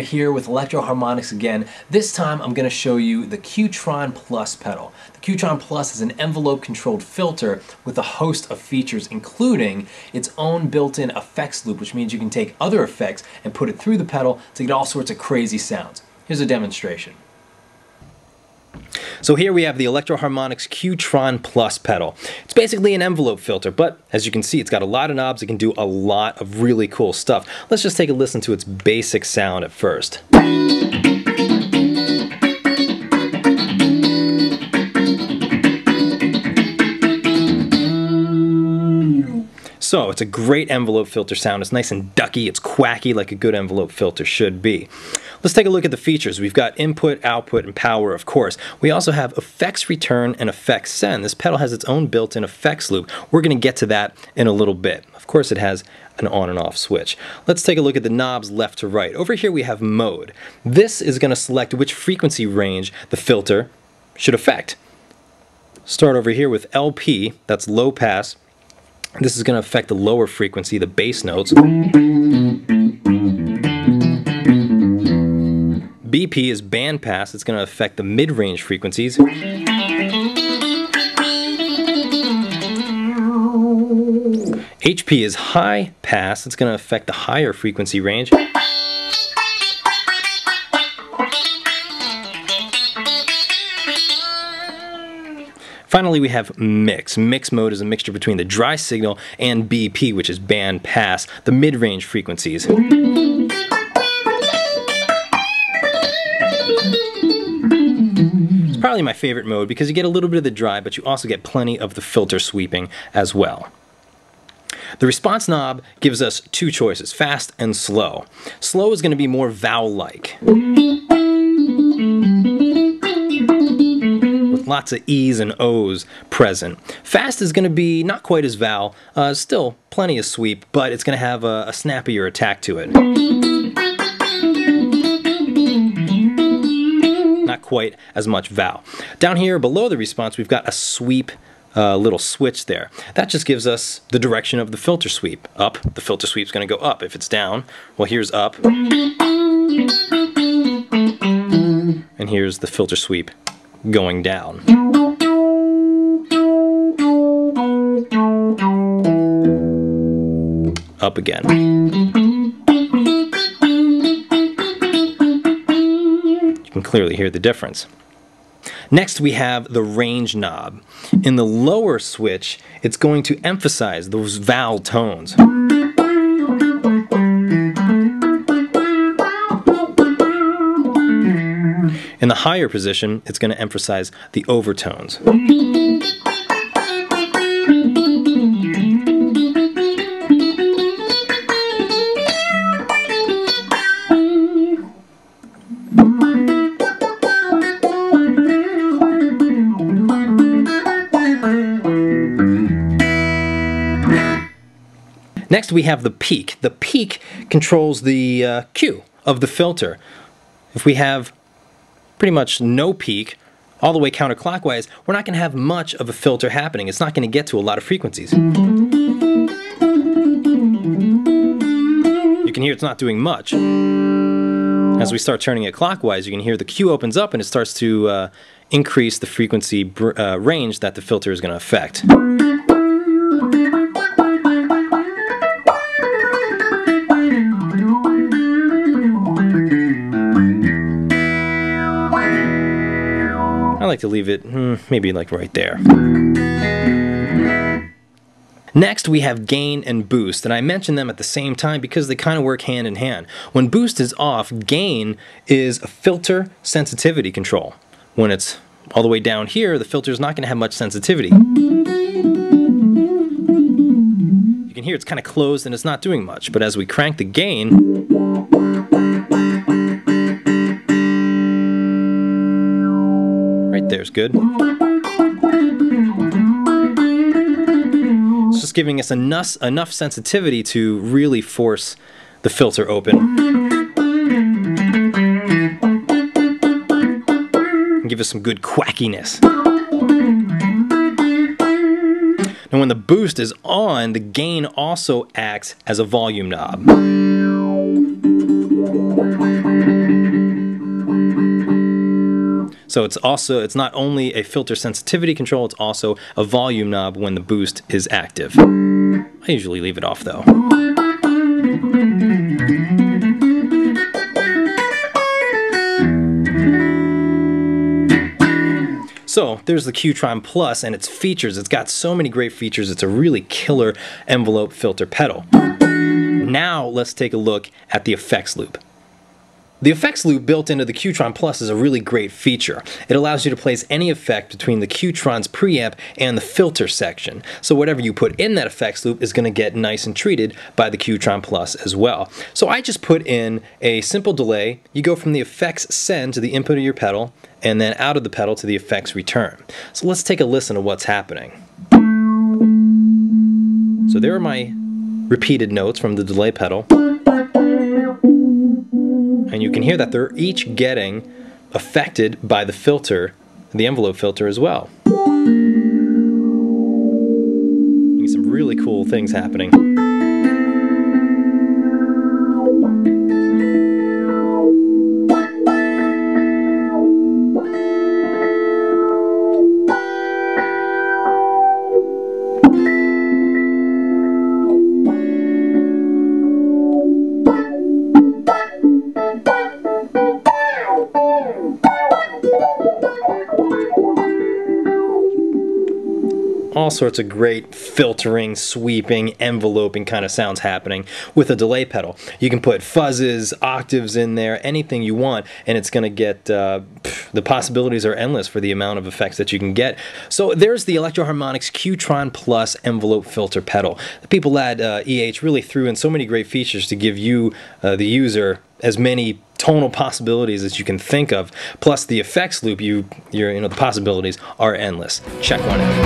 here with Electro Harmonix again. This time I'm going to show you the Q-Tron-plus pedal. The Q-Tron-plus is an envelope-controlled filter with a host of features, including its own built-in effects loop, which means you can take other effects and put it through the pedal to get all sorts of crazy sounds. Here's a demonstration. So here we have the Electro Harmonix Q-Tron-plus pedal. It's basically an envelope filter, but as you can see, it's got a lot of knobs. It can do a lot of really cool stuff. Let's just take a listen to its basic sound at first. So it's a great envelope filter sound. It's nice and ducky, it's quacky like a good envelope filter should be. Let's take a look at the features. We've got input, output, and power, of course. We also have effects return and effects send. This pedal has its own built-in effects loop. We're going to get to that in a little bit. Of course, it has an on and off switch. Let's take a look at the knobs left to right. Over here we have mode. This is going to select which frequency range the filter should affect. Start over here with LP, that's low pass. This is going to affect the lower frequency, the bass notes. BP is band pass. It's going to affect the mid-range frequencies. HP is high pass. It's going to affect the higher frequency range. Finally, we have mix. Mix mode is a mixture between the dry signal and BP, which is band pass, the mid-range frequencies. It's probably my favorite mode because you get a little bit of the dry, but you also get plenty of the filter sweeping as well. The response knob gives us two choices, fast and slow. Slow is going to be more vowel-like, with lots of E's and O's present. Fast is going to be not quite as vowel, still plenty of sweep, but it's going to have a snappier attack to it. Not quite as much vowel. Down here below the response we've got a sweep little switch there. That just gives us the direction of the filter sweep. Up, the filter sweep's going to go up. If it's down, well, here's up. And here's the filter sweep going down. Up again. You can clearly hear the difference. Next we have the range knob. In the lower switch, it's going to emphasize those vowel tones. In the higher position, it's going to emphasize the overtones. Next we have the peak. The peak controls the Q of the filter. If we have pretty much no peak, all the way counterclockwise, we're not going to have much of a filter happening. It's not going to get to a lot of frequencies. You can hear it's not doing much. As we start turning it clockwise, you can hear the Q opens up and it starts to increase the frequency range that the filter is going to affect. I like to leave it maybe like right there. Next we have gain and boost, and I mention them at the same time because they kind of work hand in hand. When boost is off, gain is a filter sensitivity control. When it's all the way down here, the filter is not going to have much sensitivity. You can hear it's kind of closed and it's not doing much, but as we crank the gain, right there's good. It's just giving us enough sensitivity to really force the filter open. And give us some good quackiness. And when the boost is on, the gain also acts as a volume knob. So it's not only a filter sensitivity control, it's also a volume knob when the boost is active. I usually leave it off though. So there's the Q-Tron Plus and its features. It's got so many great features. It's a really killer envelope filter pedal. Now let's take a look at the effects loop. The effects loop built into the Q-Tron Plus is a really great feature. It allows you to place any effect between the Q-Tron's preamp and the filter section. So whatever you put in that effects loop is going to get nice and treated by the Q-Tron Plus as well. So I just put in a simple delay. You go from the effects send to the input of your pedal, and then out of the pedal to the effects return. So let's take a listen to what's happening. So there are my repeated notes from the delay pedal. And you can hear that they're each getting affected by the filter, the envelope filter as well. Some really cool things happening. All sorts of great filtering, sweeping, enveloping kind of sounds happening with a delay pedal. You can put fuzzes, octaves in there, anything you want, and it's going to get, the possibilities are endless for the amount of effects that you can get. So there's the Electro Harmonix Q-Tron Plus envelope filter pedal. The people at really threw in so many great features to give you, the user, as many tonal possibilities as you can think of. Plus the effects loop, the possibilities are endless. Check one out.